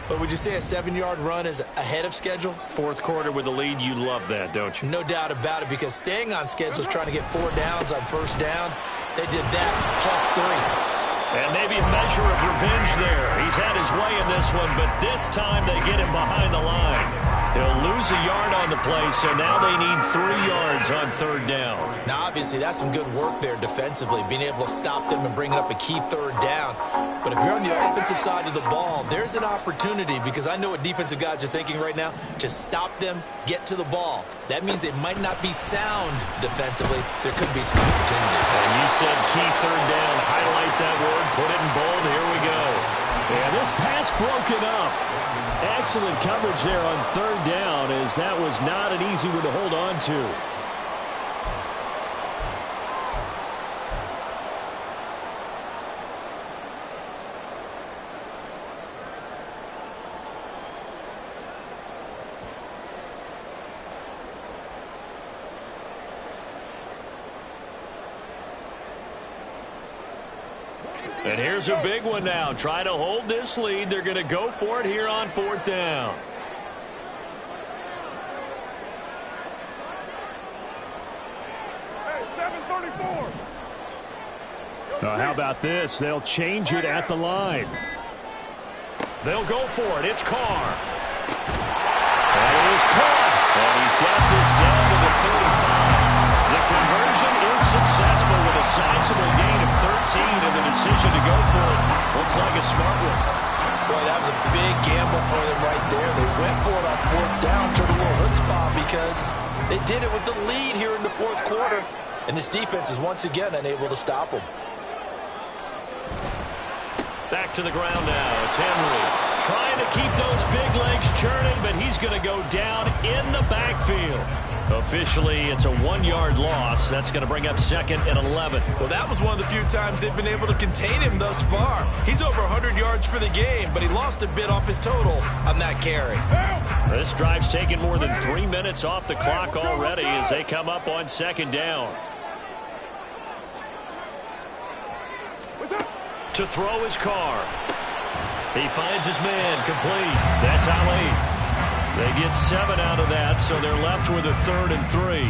But would you say a 7-yard run is ahead of schedule? Fourth quarter with the lead, you love that, don't you? No doubt about it, because staying on schedule is trying to get 4 downs on first down. They did that plus 3. And maybe a measure of revenge there. He's had his way in this one, but this time they get him behind the line. He'll lose a yard on the play, so now they need 3 yards on 3rd down. Now, obviously, that's some good work there defensively, being able to stop them and bring up a key 3rd down. But if you're on the offensive side of the ball, there's an opportunity, because I know what defensive guys are thinking right now, to stop them, get to the ball. That means they might not be sound defensively. There could be some opportunities. And you said key 3rd down. Highlight that word. Put it in bold. Here we go. And this pass broken up. Excellent coverage there on 3rd down, as that was not an easy one to hold on to. And here's a big one now. Try to hold this lead. They're going to go for it here on 4th down. Hey, 734. Now, how about this? They'll change it at the line. They'll go for it. It's Carr. That is Carr. And he's got this down to the 35. The conversion is successful with a sizable gain of 13, and the decision to go for it looks like a smart one. Boy, that was a big gamble for them right there. They went for it on 4th down, took a little chutzpah because they did it with the lead here in the 4th quarter, and this defense is once again unable to stop them. Back to the ground now. It's Henry trying to keep those big legs churning, but he's going to go down in the backfield. Officially, it's a 1-yard loss. That's going to bring up 2nd and 11. Well, that was one of the few times they've been able to contain him thus far. He's over 100 yards for the game, but he lost a bit off his total on that carry. This drive's taken more than 3 minutes off the clock already as they come up on 2nd down. To throw his Carr. He finds his man complete. That's Ali. They get 7 out of that, so they're left with a 3rd and 3.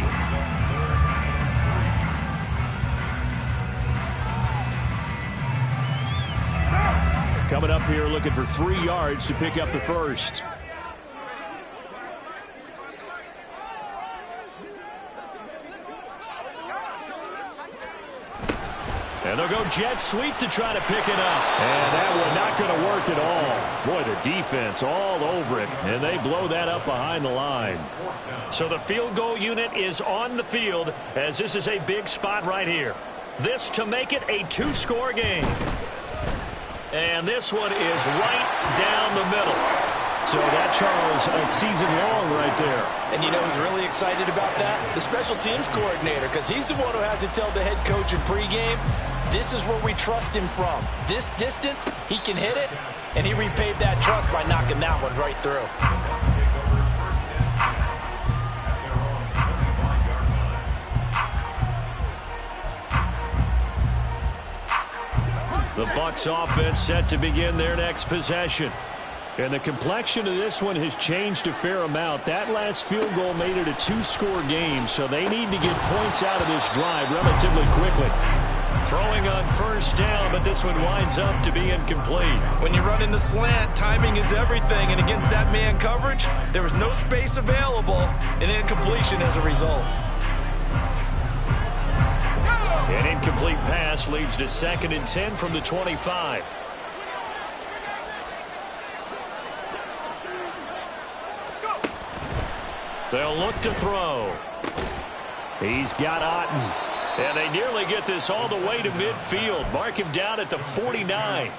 Coming up here looking for 3 yards to pick up the first. And they'll go jet sweep to try to pick it up. And that one not going to work at all. Boy, the defense all over it, and they blow that up behind the line. So the field goal unit is on the field, as this is a big spot right here. This to make it a 2-score game. And this one is right down the middle. So that, Charles, a season long right there. And you know who's really excited about that? The special teams coordinator, because he's the one who has to tell the head coach in pregame, this is where we trust him from. This distance, he can hit it, and he repaid that trust by knocking that one right through. The Bucs offense set to begin their next possession. And the complexion of this one has changed a fair amount. That last field goal made it a 2-score game, so they need to get points out of this drive relatively quickly. Throwing on 1st down, but this one winds up to be incomplete. When you run into slant, timing is everything, and against that man coverage, there was no space available, and incompletion as a result. An incomplete pass leads to 2nd and 10 from the 25. They'll look to throw. He's got Otten. And they nearly get this all the way to midfield. Mark him down at the 49.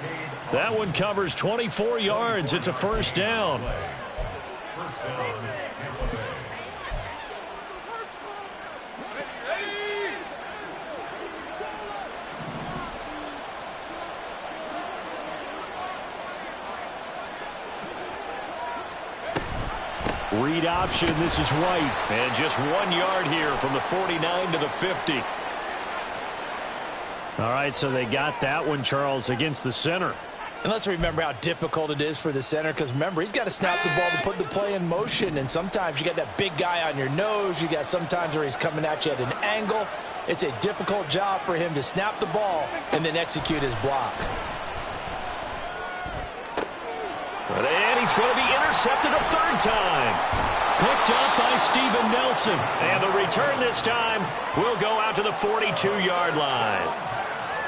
That one covers 24 yards. It's a first down. First down, Tampa Bay. Read option. This is White. And just 1 yard here from the 49 to the 50. All right, so they got that one, Charles, against the center. And let's remember how difficult it is for the center, because remember, he's got to snap the ball to put the play in motion, and sometimes you got that big guy on your nose. You got sometimes where he's coming at you at an angle. It's a difficult job for him to snap the ball and then execute his block. And he's going to be intercepted a third time. Picked up by Steven Nelson. And the return this time will go out to the 42-yard line.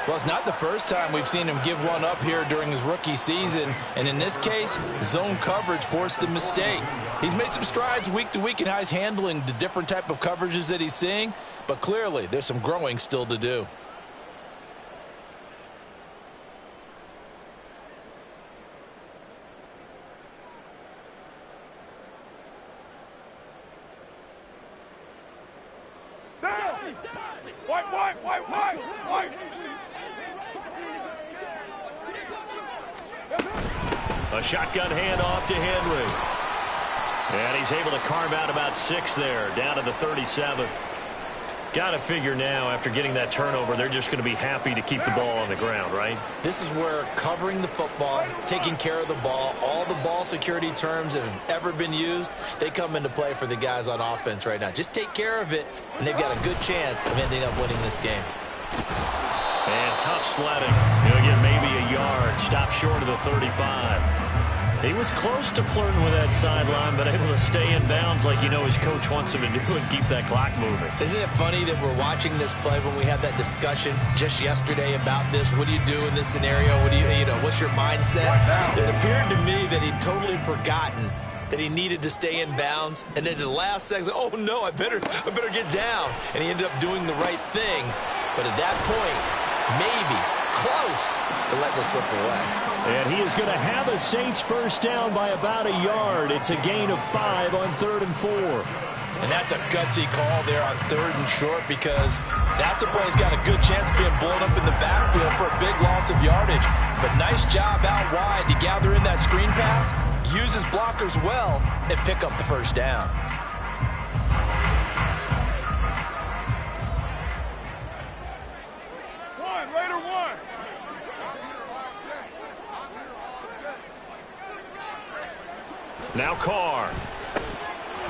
Well, it's not the first time we've seen him give one up here during his rookie season. And in this case, zone coverage forced the mistake. He's made some strides week to week in how he's handling the different type of coverages that he's seeing. But clearly, there's some growing still to do. A shotgun handoff to Henry. And he's able to carve out about 6 there, down to the 37. Got to figure now, after getting that turnover, they're just going to be happy to keep the ball on the ground, right? This is where covering the football, taking care of the ball, all the ball security terms that have ever been used, they come into play for the guys on offense right now. Just take care of it, and they've got a good chance of ending up winning this game. And tough sledding. He'll get maybe a yard. Stop short of the 35. He was close to flirting with that sideline, but able to stay in bounds like you know his coach wants him to do and keep that clock moving. Isn't it funny that we're watching this play when we had that discussion just yesterday about this? What do you do in this scenario? What do you know, what's your mindset? It appeared to me that he'd totally forgotten that he needed to stay in bounds, and then at the last second, oh no, I better get down. And he ended up doing the right thing. But at that point, maybe close to letting this slip away. And he is going to have a Saints first down by about a yard. It's a gain of 5 on 3rd and 4. And that's a gutsy call there on 3rd and short, because that's a play he's got a good chance of being blown up in the backfield for a big loss of yardage. But nice job out wide to gather in that screen pass, use his blockers well, and pick up the first down. Now Carr.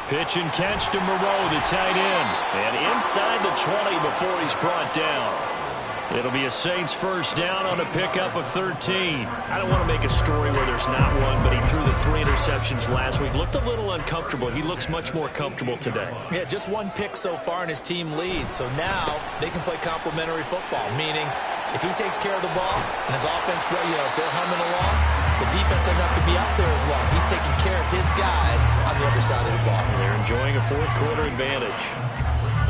Pitch and catch to Moreau, the tight end. And inside the 20 before he's brought down. It'll be a Saints first down on a pickup of 13. I don't want to make a story where there's not one, but he threw the 3 interceptions last week. Looked a little uncomfortable. He looks much more comfortable today. Yeah, just 1 pick so far and his team leads. So now they can play complementary football, meaning if he takes care of the ball and his offense, if they're humming along, the defense doesn't have to be out there as long. He's taking care of his guys on the other side of the ball. They're enjoying a 4th quarter advantage.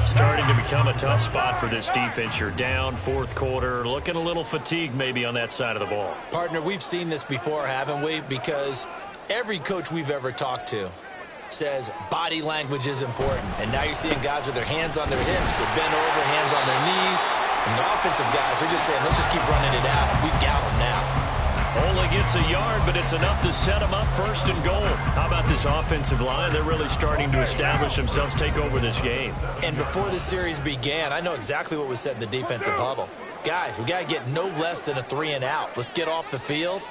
Starting to become a tough spot for this defense. You're down 4th quarter, looking a little fatigued maybe on that side of the ball. Partner, we've seen this before, haven't we? Because every coach we've ever talked to says body language is important. And now you're seeing guys with their hands on their hips, they're bent over, hands on their knees. And the offensive guys are just saying, let's just keep running it out. We've got them now. Only gets a yard, but it's enough to set him up 1st and goal. How about this offensive line? They're really starting to establish themselves, take over this game. And before the series began, I know exactly what was said in the defensive huddle. Guys, we got to get no less than a 3 and out. Let's get off the field.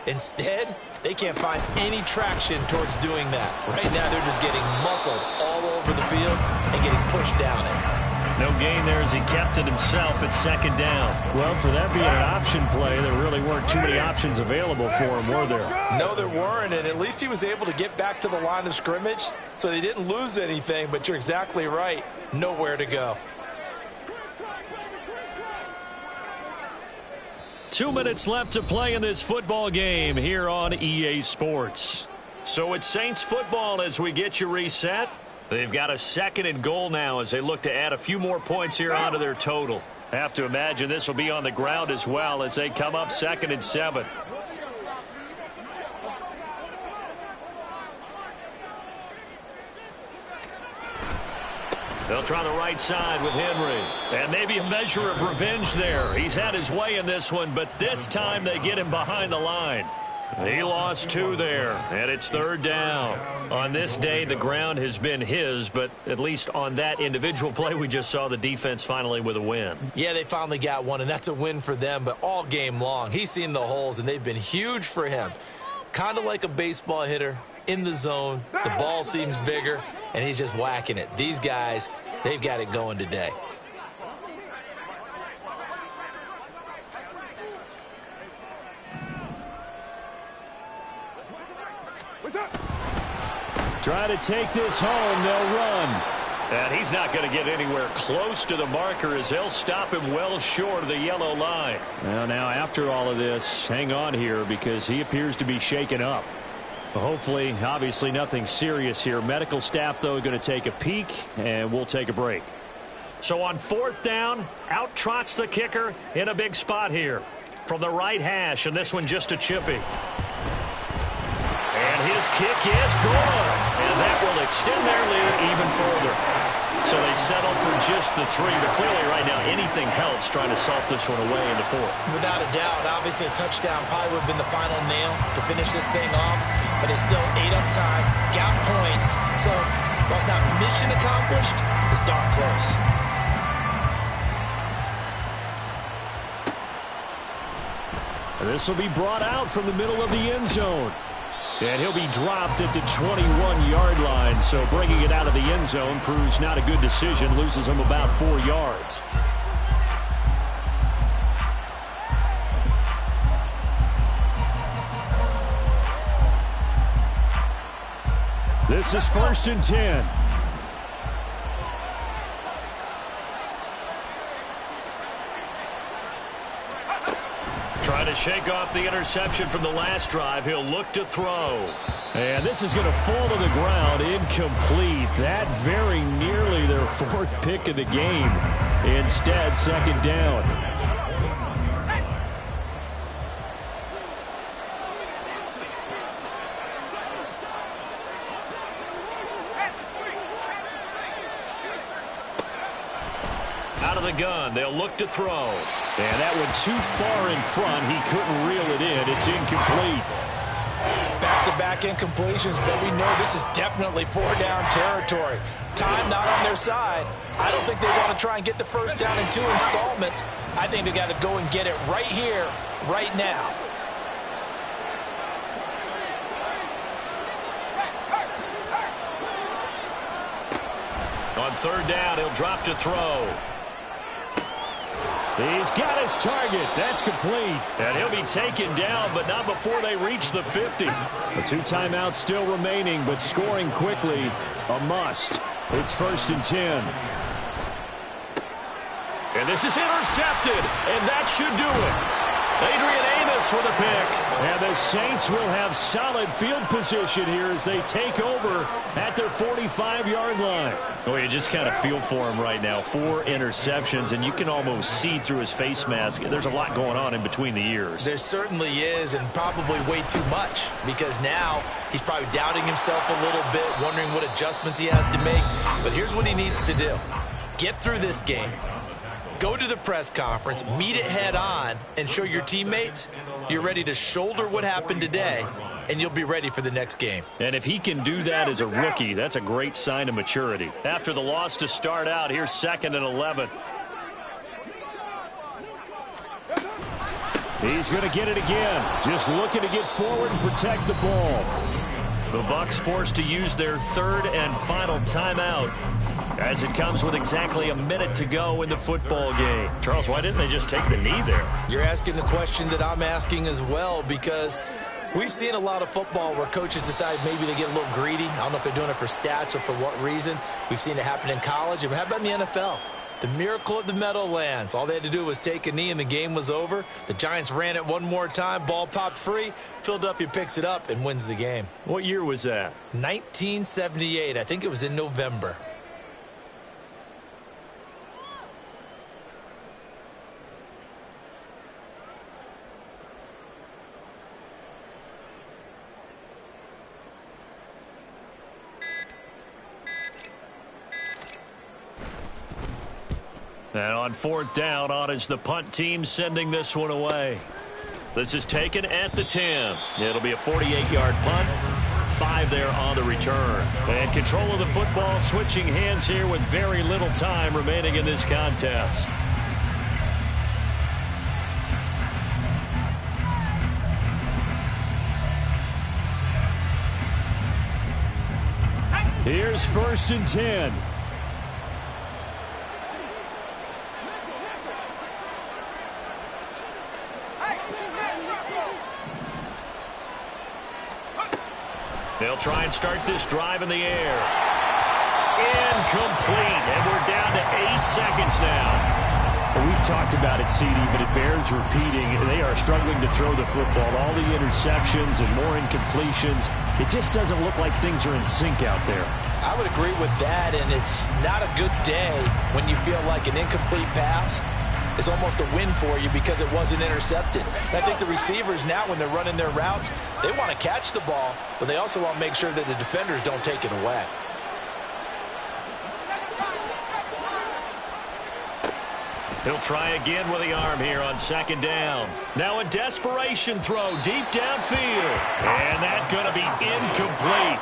Instead, they can't find any traction towards doing that. Right now, they're just getting muscled all over the field and getting pushed down it. No gain there as he kept it himself at 2nd down. Well, for that being an option play, there really weren't too many options available for him, were there? No, there weren't, and at least he was able to get back to the line of scrimmage, so they didn't lose anything, but you're exactly right. Nowhere to go. 2 minutes left to play in this football game here on EA Sports. So it's Saints football as we get you reset. They've got a 2nd and goal now as they look to add a few more points here onto their total. Have to imagine this will be on the ground as well as they come up 2nd and 7. They'll try the right side with Henry. And maybe a measure of revenge there. He's had his way in this one, but this time they get him behind the line. He lost 2 there, and it's 3rd down. On this day, the ground has been his, but at least on that individual play, we just saw the defense finally with a win. Yeah, they finally got one, and that's a win for them, but all game long, he's seen the holes, and they've been huge for him. Kind of like a baseball hitter in the zone. The ball seems bigger, and he's just whacking it. These guys, they've got it going today. Try to take this home. They'll run. And he's not going to get anywhere close to the marker as they'll stop him well short of the yellow line. Well, now, after all of this, hang on here because he appears to be shaken up. Hopefully, obviously, nothing serious here. Medical staff, though, going to take a peek, and we'll take a break. So on 4th down, out trots the kicker in a big spot here from the right hash, and this one just a chippy. And his kick is good, and that will extend their lead even further. So they settle for just the 3, but clearly right now anything helps trying to salt this one away in the 4th. Without a doubt, obviously a touchdown probably would have been the final nail to finish this thing off, but it's still 8 up time, got points, so while it's not mission accomplished, it's darn close. This will be brought out from the middle of the end zone. And he'll be dropped at the 21-yard line. So bringing it out of the end zone proves not a good decision. Loses him about 4 yards. This is 1st and 10. Trying to shake off the interception from the last drive. He'll look to throw. And this is going to fall to the ground incomplete. That very nearly their 4th pick of the game. Instead, 2nd down. Out of the gun, they'll look to throw. And that one too far in front. He couldn't reel it in. It's incomplete. Back-to-back incompletions, but we know this is definitely 4-down territory. Time not on their side. I don't think they want to try and get the 1st down in 2 installments. I think they got to go and get it right here, right now. On 3rd down, he'll drop to throw. He's got his target. That's complete. And he'll be taken down, but not before they reach the 50. The 2 timeouts still remaining, but scoring quickly, a must. It's 1st and 10. And this is intercepted, and that should do it. Adrian Amos with a pick. And the Saints will have solid field position here as they take over at their 45-yard line. Oh, you just kind of feel for him right now. 4 interceptions, and you can almost see through his face mask. There's a lot going on in between the ears. There certainly is, and probably way too much, because now he's probably doubting himself a little bit, wondering what adjustments he has to make. But here's what he needs to do. Get through this game. Go to the press conference, meet it head on, and show your teammates you're ready to shoulder what happened today, and you'll be ready for the next game. And if he can do that as a rookie, that's a great sign of maturity. After the loss to start out, here's 2nd and 11. He's going to get it again. Just looking to get forward and protect the ball. The Bucs forced to use their 3rd and final timeout as it comes with exactly a minute to go in the football game. Charles, why didn't they just take the knee there? You're asking the question that I'm asking as well, because we've seen a lot of football where coaches decide maybe they get a little greedy. I don't know if they're doing it for stats or for what reason. We've seen it happen in college. And how about in the NFL? The miracle of the Meadowlands. All they had to do was take a knee and the game was over. The Giants ran it one more time. Ball popped free. Philadelphia picks it up and wins the game. What year was that? 1978. I think it was in November. And on fourth down, on is the punt team sending this one away. This is taken at the 10. It'll be a 48-yard punt. 5 there on the return. And control of the football switching hands here with very little time remaining in this contest. Here's 1st and 10. They'll try and start this drive in the air. Incomplete, and we're down to 8 seconds now. Well, we've talked about it, CD, but it bears repeating. They are struggling to throw the football. All the interceptions and more incompletions. It just doesn't look like things are in sync out there. I would agree with that, and it's not a good day when you feel like an incomplete pass is almost a win for you because it wasn't intercepted. And I think the receivers now, when they're running their routes, they want to catch the ball, but they also want to make sure that the defenders don't take it away. He'll try again with the arm here on 2nd down. Now a desperation throw deep downfield. And that's going to be incomplete.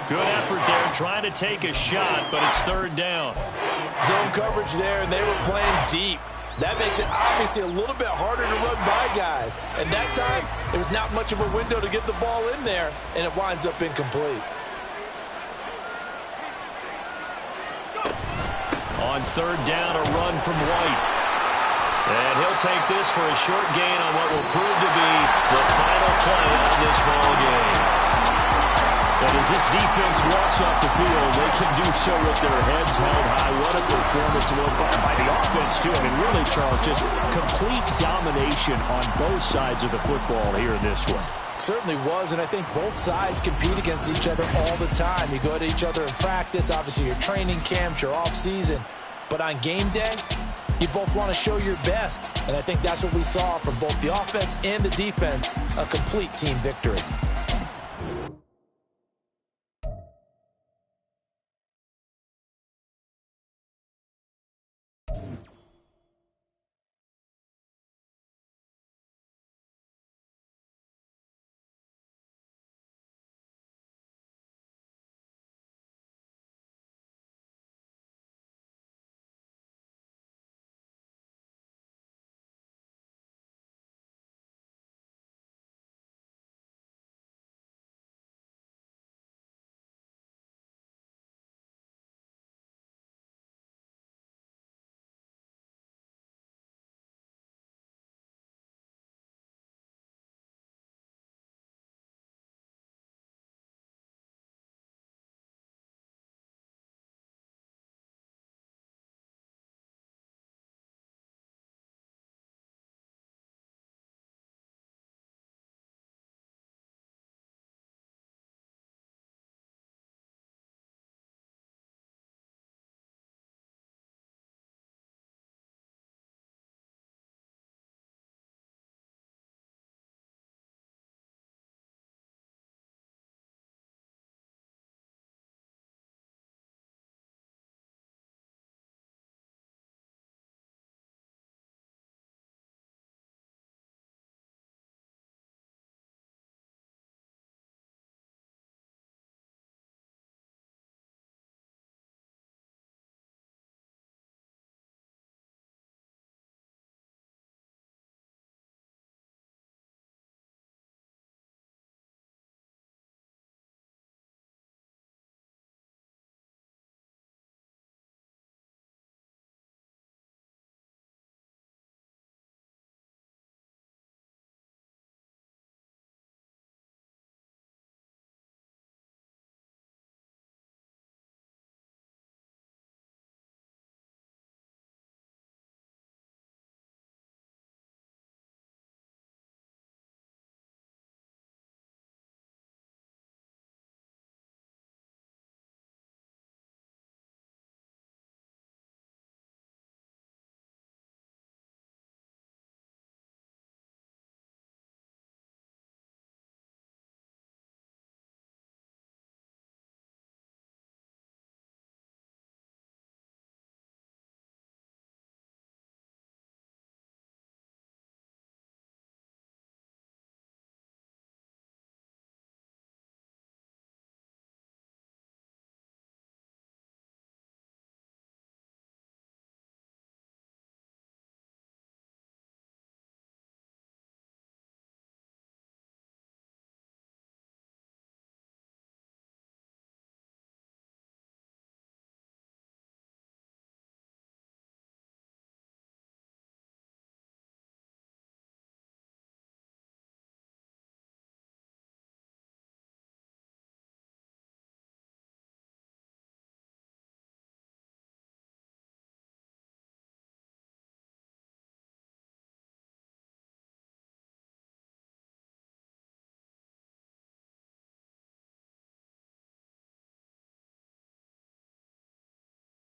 Good effort there trying to take a shot, but it's 3rd down. Zone coverage there, and they were playing deep. That makes it obviously a little bit harder to run by guys. And that time, it was not much of a window to get the ball in there, and it winds up incomplete. On 3rd down, a run from White. And he'll take this for a short gain on what will prove to be the final play of this ball game. And as this defense walks off the field, they can do so with their heads held high. What a performance by the offense, too. I mean, really, Charles, just complete domination on both sides of the football here in this one. Certainly was, and I think both sides compete against each other all the time. You go at each other in practice, obviously your training camps, your off-season. But on game day, you both want to show your best. And I think that's what we saw from both the offense and the defense, a complete team victory.